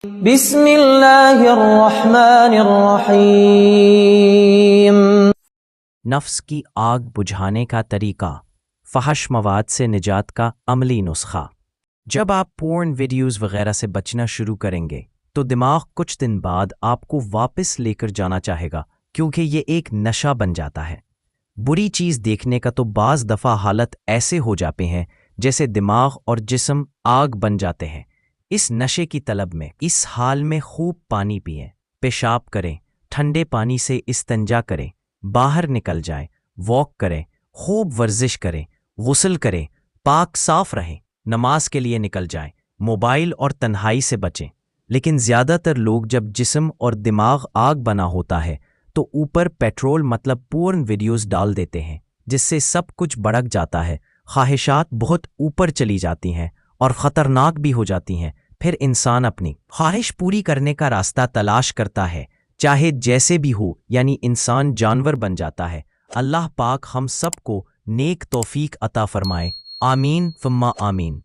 بسم اللہ الرحمن الرحیم۔ نفس کی آگ بجھانے کا طریقہ، فحش مواد سے نجات کا عملی نسخہ۔ جب آپ پورن ویڈیوز وغیرہ سے بچنا شروع کریں گے تو دماغ کچھ دن بعد آپ کو واپس لے کر جانا چاہے گا، کیونکہ یہ ایک نشہ بن جاتا ہے۔ بری چیز دیکھنے کا تو بعض دفعہ حالت ایسے ہو جاتے ہیں جیسے دماغ اور جسم آگ بن جاتے ہیں۔ اس نشے کی طلب میں اس حال میں خوب پانی پئیں، پیشاب کریں، ٹھنڈے پانی سے استنجا کریں، باہر نکل جائیں، واک کریں، خوب ورزش کریں، غسل کریں، پاک صاف رہیں، نماز کے لیے نکل جائیں، موبائل اور تنہائی سے بچیں۔ لیکن زیادہ تر لوگ جب جسم اور دماغ آگ بنا ہوتا ہے تو اوپر پیٹرول مطلب پورن ویڈیوز ڈال دیتے ہیں، جس سے سب کچھ بھڑک جاتا ہے، خواہشات بہت اوپر چلی جاتی ہیں اور خطرناک بھی ہو جاتی ہیں۔ پھر انسان اپنی خواہش پوری کرنے کا راستہ تلاش کرتا ہے، چاہے جیسے بھی ہو، یعنی انسان جانور بن جاتا ہے۔ اللہ پاک ہم سب کو نیک توفیق عطا فرمائے، آمین ثم آمین۔